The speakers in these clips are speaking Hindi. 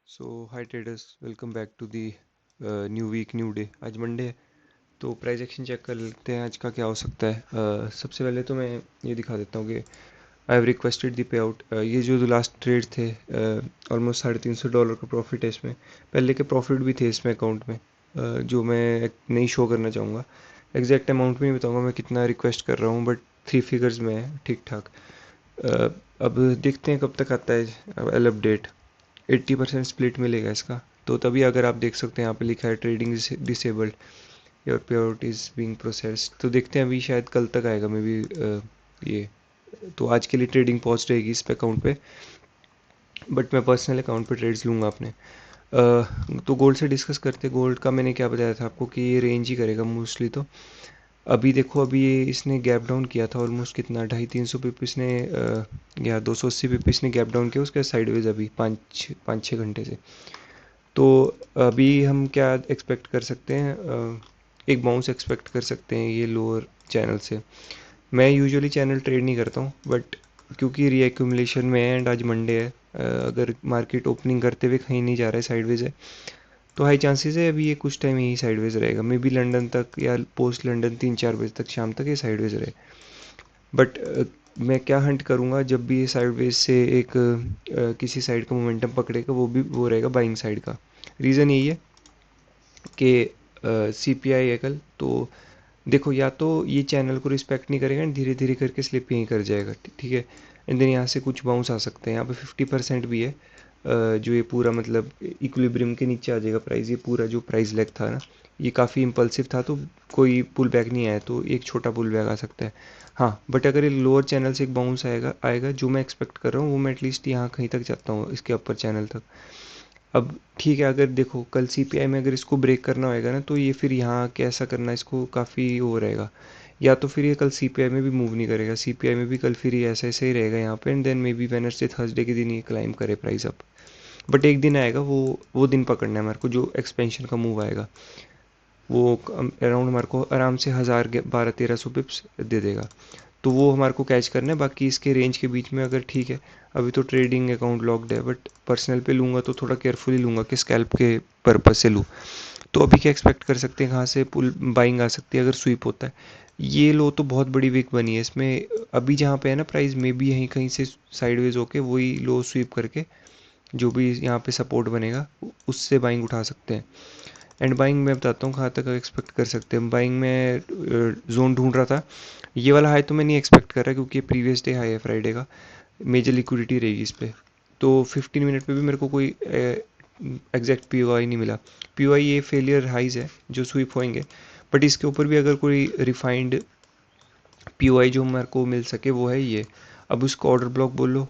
So hi traders, welcome back to the new week new day. आज मंडे है तो प्राइस एक्शन चेक कर लेते हैं आज का क्या हो सकता है। सबसे पहले तो मैं ये दिखा देता हूँ कि I have requested the pay out. ये जो लास्ट ट्रेड थे ऑलमोस्ट $350 का प्रॉफिट है इसमें। पहले के प्रॉफिट भी थे इसमें अकाउंट में, जो मैं नहीं शो करना चाहूँगा। एग्जैक्ट अमाउंट में नहीं बताऊँगा मैं कितना रिक्वेस्ट कर रहा हूँ, बट 3 फिगर्स में है, ठीक ठाक। अब देखते हैं कब तक आता है एल अपडेट। 80% स्प्लिट मिलेगा इसका, तो तभी अगर आप देख सकते हैं यहाँ पे लिखा है ट्रेडिंग डिसेबल्ड, योर पे आउट इज़ बीइंग प्रोसेस्ड। तो देखते हैं, अभी शायद कल तक आएगा मे बी ये। तो आज के लिए ट्रेडिंग पॉज रहेगी इस पे अकाउंट पे, बट मैं पर्सनल अकाउंट पे ट्रेड्स लूँगा अपने। तो गोल्ड से डिस्कस करते। गोल्ड का मैंने क्या बताया था आपको कि ये रेंज ही करेगा मोस्टली। तो अभी देखो, अभी ये इसने गैप डाउन किया था ऑलमोस्ट, कितना 250-300 पिप इसने या 280 पिप इसने गैप डाउन किया उसके साइडवेज अभी 5-6 घंटे से। तो अभी हम क्या एक्सपेक्ट कर सकते हैं, एक बाउंस एक्सपेक्ट कर सकते हैं ये लोअर चैनल से। मैं यूजुअली चैनल ट्रेड नहीं करता हूँ, बट क्योंकि रीएक्यूमुलेशन में है एंड आज मंडे है, अगर मार्केट ओपनिंग करते हुए कहीं नहीं जा रहा है, साइडवेज है, तो हाई चांसेस है अभी ये कुछ टाइम यही साइडवेज रहेगा। मे बी लंदन तक या पोस्ट लंदन 3-4 बजे तक, शाम तक ये साइडवेज रहे। बट मैं क्या हंट करूँगा जब भी ये साइडवेज से एक किसी साइड का मोमेंटम पकड़ेगा, वो भी वो रहेगा बाइंग साइड का। रीज़न यही है कि सीपीआई है कल, तो देखो या तो ये चैनल को रिस्पेक्ट नहीं करेगा एंड धीरे धीरे करके स्लिप यहीं कर जाएगा, ठीक है। एंड देन यहाँ से कुछ बाउंस आ सकते हैं, यहाँ पे 50% भी है। जो ये पूरा मतलब इक्विलिब्रियम के नीचे आ जाएगा प्राइस। ये पूरा जो प्राइस लेग था ना, ये काफ़ी इम्पल्सिव था, तो कोई पुल बैक नहीं आया, तो एक छोटा पुल बैक आ सकता है। हाँ, बट अगर ये लोअर चैनल से एक बाउंस आएगा आएगा जो मैं एक्सपेक्ट कर रहा हूँ, वो मैं एटलीस्ट यहाँ कहीं तक जाता हूँ, इसके अपर चैनल तक। अब ठीक है, अगर देखो कल सीपीआई में अगर इसको ब्रेक करना होएगा ना, तो ये फिर यहाँ कैसा करना, इसको काफ़ी वो रहेगा। या तो फिर ये कल सीपीआई में भी मूव नहीं करेगा, सीपीआई में भी कल फिर ये ऐसा ऐसे ही रहेगा यहाँ पे, and then maybe Wednesday Thursday के दिन ये क्लाइम करे प्राइस अप। बट एक दिन आएगा, वो दिन पकड़ना है हमारे को, जो एक्सपेंशन का मूव आएगा वो अराउंड हमारे को आराम से 1000-1200-1300 पिप्स दे देगा। तो वो हमारे को कैच करना है। बाकी इसके रेंज के बीच में अगर ठीक है, अभी तो ट्रेडिंग अकाउंट लॉक्ड है, बट पर्सनल पे लूँगा तो थोड़ा केयरफुली लूँगा कि स्कैल्प के पर्पज से लूँ। तो अभी क्या एक्सपेक्ट कर सकते हैं, कहाँ से पुल बाइंग आ सकती है अगर स्वीप होता है। ये लो तो बहुत बड़ी वीक बनी है इसमें। अभी जहाँ पे है ना प्राइस, में भी यहीं कहीं से साइडवेज होके वही लो स्वीप करके जो भी यहाँ पे सपोर्ट बनेगा उससे बाइंग उठा सकते हैं। एंड बाइंग मैं बताता हूँ कहाँ तक एक्सपेक्ट कर सकते हैं। बाइंग में जोन ढूंढ रहा था। ये वाला हाई तो मैं नहीं एक्सपेक्ट कर रहा, क्योंकि प्रीवियस डे हाई है फ्राइडे का, मेजर लिक्विडिटी रहेगी इस पर। तो 15 मिनट पे भी मेरे को कोई एग्जैक्ट पीओआई नहीं मिला। पीओआई ये फेलियर हाइज है जो स्वीप होंगे, बट इसके ऊपर भी अगर कोई रिफाइंड पीओआई जो मेरे को मिल सके वो है ये। अब उसको ऑर्डर ब्लॉक बोलो,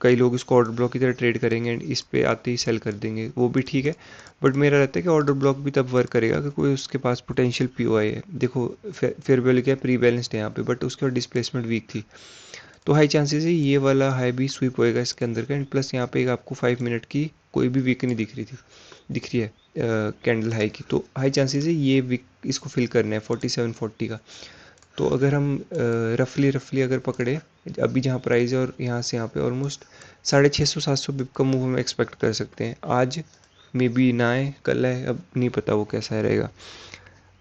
कई लोग इसको ऑर्डर ब्लॉक की तरह ट्रेड करेंगे एंड इस पे आते ही सेल कर देंगे, वो भी ठीक है। बट मेरा रहता है कि ऑर्डर ब्लॉक भी तब वर्क करेगा कि कोई उसके पास पोटेंशियल पीओआई है। देखो फेयर वैल्यू क्या प्री बैलेंस्ड है यहाँ पे, बट उसके बाद डिस्प्लेसमेंट वीक थी, तो हाई चांसेस है ये वाला हाई भी स्वीप होएगा इसके अंदर का। एंड प्लस यहाँ पे एक आपको 5 मिनट की कोई भी वीक नहीं दिख रही है कैंडल हाई की, तो हाई चांसेस है ये वीक इसको फिल करना है 4740 का। तो अगर हम रफली रफली अगर पकड़े, अभी जहाँ प्राइस है और यहाँ से यहाँ पे ऑलमोस्ट 650-700 बिप का मूव हम एक्सपेक्ट कर सकते हैं आज। मे बी ना आए, कल है, अब नहीं पता वो कैसा रहेगा।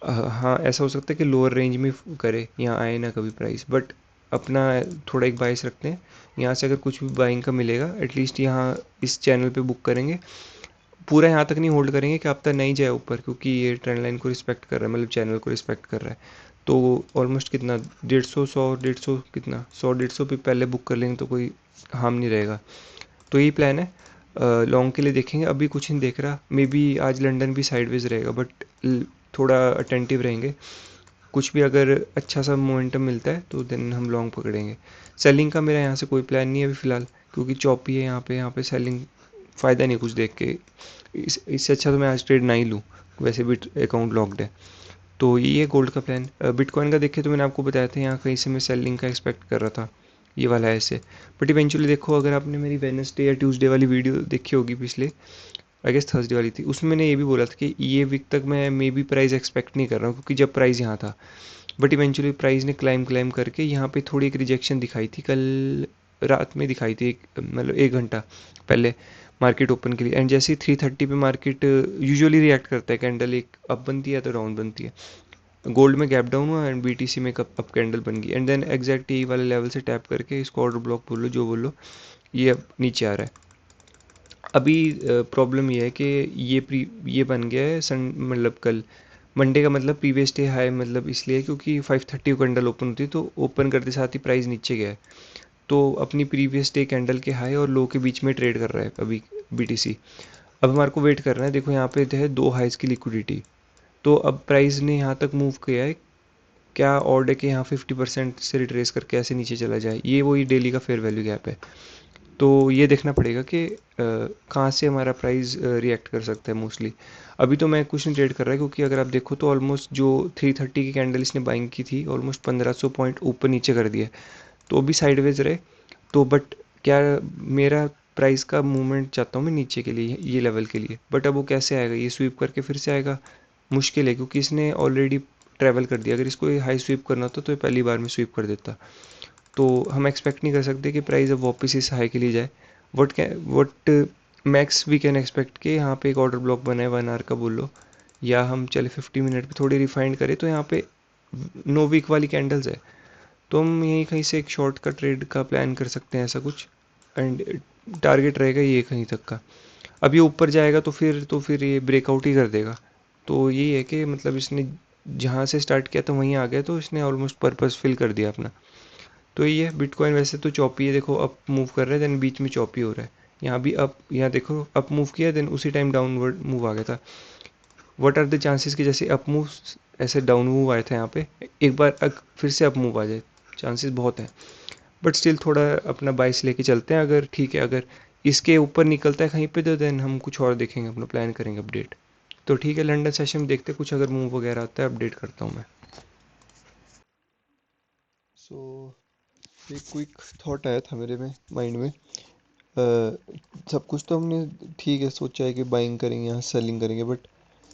हाँ, ऐसा हो सकता है कि लोअर रेंज में करे, यहाँ आए ना कभी प्राइस, बट अपना थोड़ा एक बाइस रखते हैं। यहाँ से अगर कुछ भी बाइंग का मिलेगा एटलीस्ट यहाँ इस चैनल पे बुक करेंगे। पूरा यहाँ तक नहीं होल्ड करेंगे कि आप तक नहीं जाए ऊपर, क्योंकि ये ट्रेंड लाइन को रिस्पेक्ट कर रहा है, मतलब चैनल को रिस्पेक्ट कर रहा है। तो ऑलमोस्ट कितना 150, 100, 150 कितना 100-150 पे पहले बुक कर लेंगे तो कोई हार्म नहीं रहेगा। तो यही प्लान है। लॉन्ग के लिए देखेंगे, अभी कुछ नहीं देख रहा। मे बी आज लंदन भी साइडवेज रहेगा, बट थोड़ा अटेंटिव रहेंगे। कुछ भी अगर अच्छा सा मोमेंटम मिलता है तो देन हम लॉन्ग पकड़ेंगे। सेलिंग का मेरा यहाँ से कोई प्लान नहीं है अभी फ़िलहाल, क्योंकि चॉपी है यहाँ पे सेलिंग फ़ायदा नहीं कुछ देख के। इससे अच्छा तो मैं आज ट्रेड ना ही लूँ, वैसे भी अकाउंट लॉक्ड है। तो ये है गोल्ड का प्लान। बिटकॉइन का देखे तो मैंने आपको बताया था, यहाँ कहीं से मैं सेलिंग का एक्सपेक्ट कर रहा था, ये वाला है ऐसे। बट इवेंचुअली देखो, अगर आपने मेरी वेडनेसडे या ट्यूसडे वाली वीडियो देखी होगी पिछले, आई गेस थर्सडे वाली थी, उसमें मैंने ये भी बोला था कि ये वीक तक मैं मे बी प्राइस एक्सपेक्ट नहीं कर रहा हूँ, क्योंकि जब प्राइस यहाँ था, बट इवेंचुअली प्राइस ने क्लाइम क्लाइम करके यहाँ पे थोड़ी एक रिजेक्शन दिखाई थी कल रात में, दिखाई थी एक मतलब 1 घंटा पहले। मार्केट ओपन के लिए। एंड जैसे ही 3:30 पे मार्केट यूजुअली रिएक्ट करता है, कैंडल एक अप बनती है तो डाउन बनती है। गोल्ड में गैप डाउन हुआ एंड बीटीसी में कप अप कैंडल बन गई, एंड देन एग्जैक्ट यही वाले लेवल से टैप करके इसको ऑर्डर ब्लॉक बोलो जो बोलो, ये अब नीचे आ रहा है। अभी प्रॉब्लम ये है कि ये बन गया है सन, मतलब कल मंडे का मतलब प्रीवियस डे हाई, मतलब इसलिए क्योंकि 5:30 को कैंडल ओपन होती है, तो ओपन करते साथ ही प्राइस नीचे गया है। तो अपनी प्रीवियस डे कैंडल के हाई और लो के बीच में ट्रेड कर रहा है अभी बीटीसी। अब हमारे को वेट करना है, देखो यहाँ पे है दो हाइज की लिक्विडिटी। तो अब प्राइस ने यहाँ तक मूव किया है, क्या ऑर्ड है कि यहाँ 50% से रिट्रेस करके ऐसे नीचे चला जाए, ये वही डेली का फेयर वैल्यू गैप है। तो ये देखना पड़ेगा कि कहाँ से हमारा प्राइस रिएक्ट कर सकता है मोस्टली। अभी तो मैं कुछ नहीं ट्रेड कर रहा है, क्योंकि अगर आप देखो तो ऑलमोस्ट जो 3:30 की कैंडल इसने बाइंग की थी, ऑलमोस्ट 1500 पॉइंट ऊपर नीचे कर दिया है। तो अभी साइडवेज रहे तो, बट क्या मेरा प्राइस का मूवमेंट चाहता हूँ मैं नीचे के लिए, ये लेवल के लिए। बट अब वो कैसे आएगा, ये स्वीप करके फिर से आएगा, मुश्किल है, क्योंकि इसने ऑलरेडी ट्रैवल कर दिया। अगर इसको हाई स्वीप करना होता तो ये पहली बार में स्वीप कर देता। तो हम एक्सपेक्ट नहीं कर सकते कि प्राइस अब वापस इस हाई के लिए जाए। What max we can expect कि यहाँ पे एक ऑर्डर ब्लॉक बना है 1 आवर का बोल लो, या हम चले 50 मिनट पे थोड़ी रिफाइंड करें तो यहाँ पे नो वीक वाली कैंडल्स है। तो हम यहीं कहीं से एक शॉर्ट का ट्रेड का प्लान कर सकते हैं ऐसा कुछ, एंड टारगेट रहेगा ये कहीं तक का। अब ये ऊपर जाएगा तो फिर ये ब्रेकआउट ही कर देगा। तो यही है कि मतलब इसने जहाँ से स्टार्ट किया था वहीं आ गया, तो इसने ऑलमोस्ट पर्पस फिल कर दिया अपना। तो ये है बिटकॉइन, वैसे तो चॉपी है, देखो अप मूव कर रहा है देन बीच में चॉपी हो रहा है। यहाँ भी अप, यहाँ देखो अप मूव किया देन उसी टाइम डाउनवर्ड मूव आ गया था। व्हाट आर द चांसेस कि जैसे अप मूव ऐसे डाउन मूव आया था यहाँ पे, एक बार फिर से अप मूव आ जाए, चांसेस बहुत हैं। बट स्टिल थोड़ा अपना बाइस लेके चलते हैं, अगर ठीक है, अगर इसके ऊपर निकलता है कहीं पे तो देन हम कुछ और देखेंगे, अपना प्लान करेंगे अपडेट। तो ठीक है, लंदन सेशन में देखते हैं कुछ अगर मूव वगैरह आता है अपडेट करता हूँ मैं। सो एक क्विक थॉट आया था मेरे में माइंड में। सब कुछ तो हमने ठीक है सोचा है कि बाइंग करेंगे यहाँ सेलिंग करेंगे, बट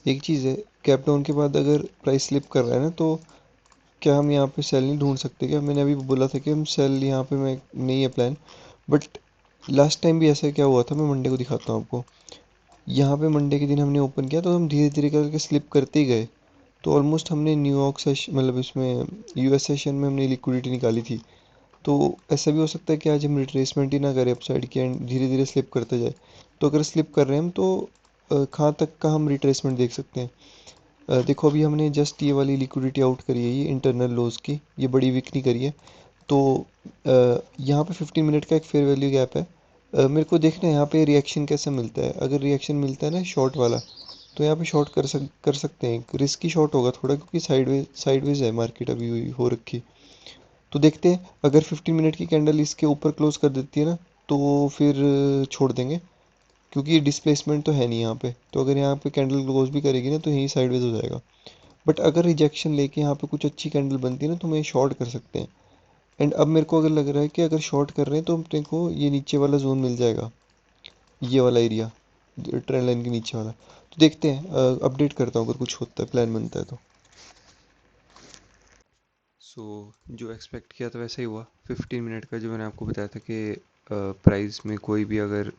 एक चीज़ है, कैप डाउन के बाद अगर प्राइस स्लिप कर रहा है ना, तो क्या हम यहाँ पे सेल नहीं ढूंढ सकते क्या? मैंने अभी बोला था कि हम सेल यहाँ पे मैं नहीं है प्लान, बट लास्ट टाइम भी ऐसा क्या हुआ था, मैं मंडे को दिखाता हूँ आपको। यहाँ पे मंडे के दिन हमने ओपन किया तो हम धीरे धीरे करके स्लिप करते ही गए। तो ऑलमोस्ट हमने न्यूयॉर्क सेशन, मतलब इसमें यूएस सेशन में हमने लिक्विडिटी निकाली थी। तो ऐसा भी हो सकता है कि आज हम रिट्रेसमेंट ही ना करें अपसाइड की एंड धीरे धीरे स्लिप करते जाए। तो अगर स्लिप कर रहे हैं हम तो कहाँ तक का हम रिट्रेसमेंट देख सकते हैं? देखो अभी हमने जस्ट ये वाली लिक्विडिटी आउट करी है, ये इंटरनल लॉस की, ये बड़ी वीक नहीं करी है। तो यहाँ पे 15 मिनट का एक फेयर वैल्यू गैप है। मेरे को देखना है यहाँ पे रिएक्शन कैसा मिलता है। अगर रिएक्शन मिलता है ना शॉर्ट वाला, तो यहाँ पे शॉर्ट कर सकते हैं। रिस्की शॉर्ट होगा थोड़ा, क्योंकि साइडवेज है मार्केट अभी हुई हो रखी। तो देखते हैं, अगर 15 मिनट की कैंडल इसके ऊपर क्लोज कर देती है ना, तो फिर छोड़ देंगे, क्योंकि ये डिस्प्लेसमेंट तो है नहीं यहाँ पे। तो अगर यहाँ पे कैंडल क्लोज भी करेगी ना तो यही साइडवेज हो जाएगा। बट अगर रिजेक्शन लेके यहाँ पे कुछ अच्छी कैंडल बनती है ना, तो हम ये शॉर्ट कर सकते हैं। एंड अब मेरे को अगर लग रहा है कि अगर शॉर्ट कर रहे हैं तो अपने को ये नीचे वाला जोन मिल जाएगा, ये वाला एरिया, ट्रेंड लाइन के नीचे वाला। तो देखते हैं, अपडेट करता हूँ अगर कुछ होता है, प्लान बनता है तो। सो जो एक्सपेक्ट किया था वैसा ही हुआ। 15 मिनट का जो मैंने आपको बताया था कि प्राइस में कोई भी अगर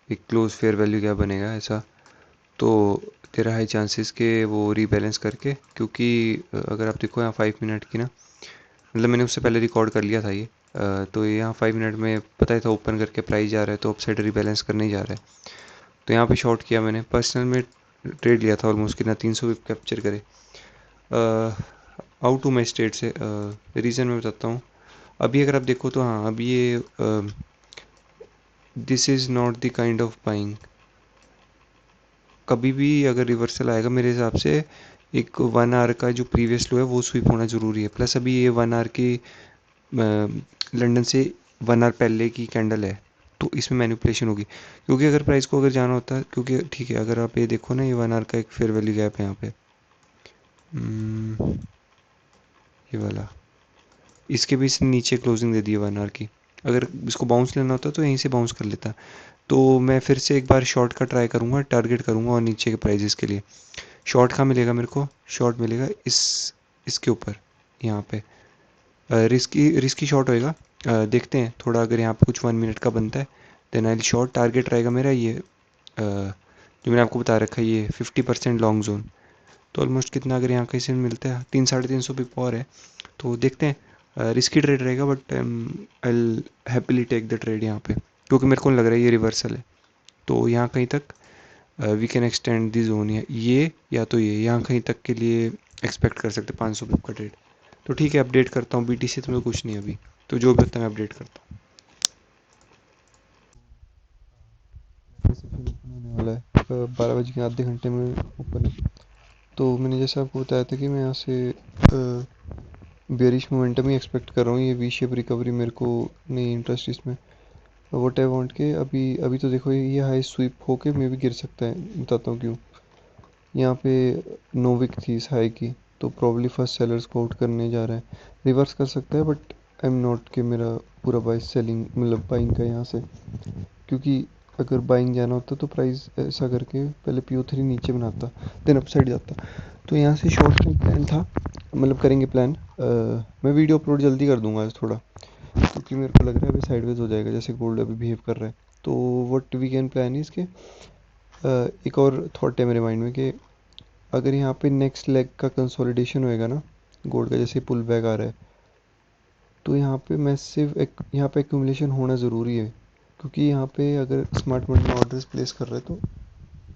एक क्लोज फेयर वैल्यू क्या बनेगा ऐसा, तो तेरा हाई चांसेस के वो रीबैलेंस करके, क्योंकि अगर आप देखो यहाँ 5 मिनट की ना, मतलब मैंने उससे पहले रिकॉर्ड कर लिया था ये। तो ये यहाँ 5 मिनट में पता ही था ओपन करके प्राइस जा रहा है तो अपसाइड रीबैलेंस करने ही जा रहा है। तो यहाँ पे शॉर्ट किया मैंने, पर्सनल में ट्रेड लिया था ऑलमोस्ट कितना 300 विप कैप्चर करे। आउट टू माई स्टेट से रीज़न मैं बताता हूँ। अभी अगर आप देखो तो हाँ, अभी ये this is not the kind of buying. कभी भी अगर रिवर्सल आएगा मेरे हिसाब से, एक 1 आवर का जो प्रीवियस लो है वो स्वीप होना ज़रूरी है। प्लस अभी ये 1 आवर की लंदन से 1 आवर पहले की कैंडल है, तो इसमें मैनिपुलेशन होगी। क्योंकि अगर प्राइस को अगर जाना होता है, क्योंकि ठीक है अगर आप ये देखो ना, ये 1 आवर का एक फेयर वैल्यू गैप है यहाँ पे, ये वाला, इसके भी इसने नीचे क्लोजिंग दे दी है 1 आवर की। अगर इसको बाउंस लेना होता तो यहीं से बाउंस कर लेता। तो मैं फिर से एक बार शॉर्ट का ट्राई करूँगा, टारगेट करूँगा और नीचे के प्राइजेस के लिए। शॉर्ट कहाँ मिलेगा मेरे को? शॉर्ट मिलेगा इसके ऊपर, यहाँ पे। रिस्की शॉर्ट होएगा। देखते हैं थोड़ा, अगर यहाँ पे कुछ 1 मिनट का बनता है देन आई शॉर्ट। टारगेट रहेगा मेरा ये जो मैंने आपको बता रखा है, ये 50% लॉन्ग जोन। तो ऑलमोस्ट कितना, अगर यहाँ कहीं से मिलता है 300-350 पिप और है, तो देखते हैं। रिस्की ट्रेड रहेगा but I happily take the trade यहाँ पे, क्योंकि मेरे को नहीं लग रहा है ये रिवर्सल है। तो यहाँ कहीं तक we can extend the zone, ये या तो ये यहाँ कहीं तक के लिए एक्सपेक्ट कर सकते 500 पिप का ट्रेड। तो ठीक है, अपडेट करता हूँ। BTC तो मेरे को कुछ नहीं अभी, तो जो भी होता है मैं अपडेट करता हूँ। रिसेप्शन ओपन होने वाला है 12 बज के आधे घंटे में ओपन है। तो मैंने जैसे आपको बताया था कि मैं यहाँ से बेरिश मोमेंटम ही एक्सपेक्ट कर रहा हूँ। ये वी शेप रिकवरी मेरे को नहीं इंटरेस्ट इसमें। वट आई वांट के अभी अभी तो देखो ये हाई स्वीप होके मे भी गिर सकता है, बताता हूँ क्यों। यहाँ पे नोविक थी इस हाई की, तो प्रॉब्ली फर्स्ट सेलर्स को आउट करने जा रहा है। रिवर्स कर सकता है बट आई एम नॉट कि मेरा पूरा बाइस सेलिंग मतलब बाइंग का यहाँ से, क्योंकि अगर बाइंग जाना होता तो प्राइस ऐसा करके पहले PO3 नीचे बनाता, देन अपसाइड जाता। तो यहाँ से शॉर्ट टर्म प्लान था, मतलब करेंगे प्लान। मैं वीडियो अपलोड जल्दी कर दूंगा आज थोड़ा, क्योंकि मेरे को लग रहा है अभी साइडवेज हो जाएगा जैसे गोल्ड अभी बिहेव कर रहा है। तो व्हाट वी कैन प्लान है इसके, एक और थॉट है मेरे माइंड में कि अगर यहाँ पे नेक्स्ट लेग का कंसोलिडेशन होएगा ना, गोल्ड का जैसे पुल बैक आ रहा है, तो यहाँ पे मैसिव एक यहाँ पे एक्यूमुलेशन होना ज़रूरी है। क्योंकि यहाँ पे अगर स्मार्ट मनी ऑर्डर्स प्लेस कर रहे हैं तो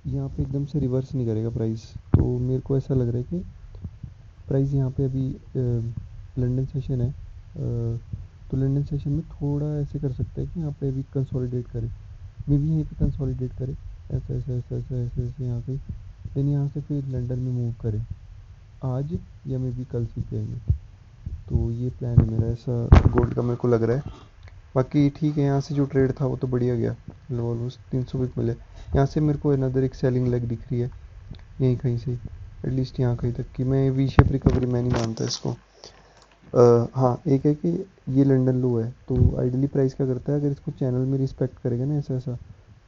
यहाँ पे एकदम से रिवर्स नहीं करेगा प्राइस। तो मेरे को ऐसा लग रहा है कि प्राइस यहाँ पे अभी लंदन सेशन है, तो लंदन सेशन में थोड़ा ऐसे कर सकता है कि यहाँ पे अभी कंसोलिडेट करे, मे बी यहीं पे कंसोलिडेट करे, ऐसा ऐसा ऐसा ऐसा ऐसे ऐसे यहाँ पे, देन यहाँ से फिर लंदन में मूव करे आज या मे बी कल सीपी आएंगे। तो ये प्लान है मेरा, ऐसा गोल्ड का मेरे को लग रहा है। बाकी ठीक है, यहाँ से जो ट्रेड था वो तो बढ़िया गया, मतलब ऑलमोस्ट 300 भी मिले। यहाँ से मेरे को अनदर एक सेलिंग लेग दिख रही है यहीं कहीं से, एटलीस्ट यहाँ कहीं तक की। मैं वी शेप रिकवरी मैं नहीं मानता इसको। हाँ, एक है कि ये लंदन लो है, तो आइडली प्राइस क्या करता है, अगर इसको चैनल में रिस्पेक्ट करेगा ना ऐसा ऐसा,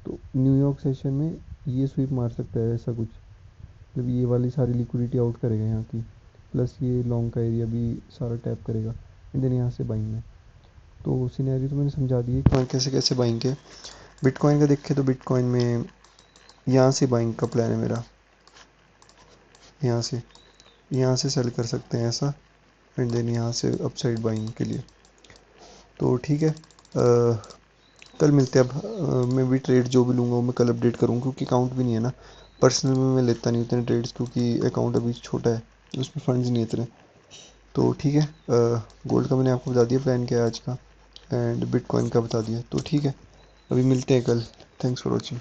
तो न्यूयॉर्क सेशन में ये स्वीप मार सकता है ऐसा कुछ, मतलब ये वाली सारी लिक्विडिटी आउट करेगा यहाँ की, प्लस ये लॉन्ग का एरिया भी सारा टैप करेगा, एंड देन यहाँ से बाइंग है। तो सिनेरियो तो मैंने समझा दी है कि कैसे कैसे बाइंग है। बिटकॉइन का देखें तो बिटकॉइन में यहाँ से बाइंग का प्लान है मेरा, यहाँ से सेल कर सकते हैं ऐसा, एंड देन यहाँ से अपसाइड बाइंग के लिए। तो ठीक है, कल मिलते हैं। अब मैं भी ट्रेड जो भी लूँगा वो मैं कल अपडेट करूँगा, क्योंकि अकाउंट भी नहीं है ना। पर्सनल में मैं लेता नहीं उतने ट्रेड्स, क्योंकि अकाउंट अभी छोटा है, उसमें फंड्स नहीं इतने। तो ठीक है, गोल्ड का मैंने आपको बता दिया प्लान क्या है आज का, एंड बिटकॉइन का बता दिया। तो ठीक है, अभी मिलते हैं कल। Thanks for watching.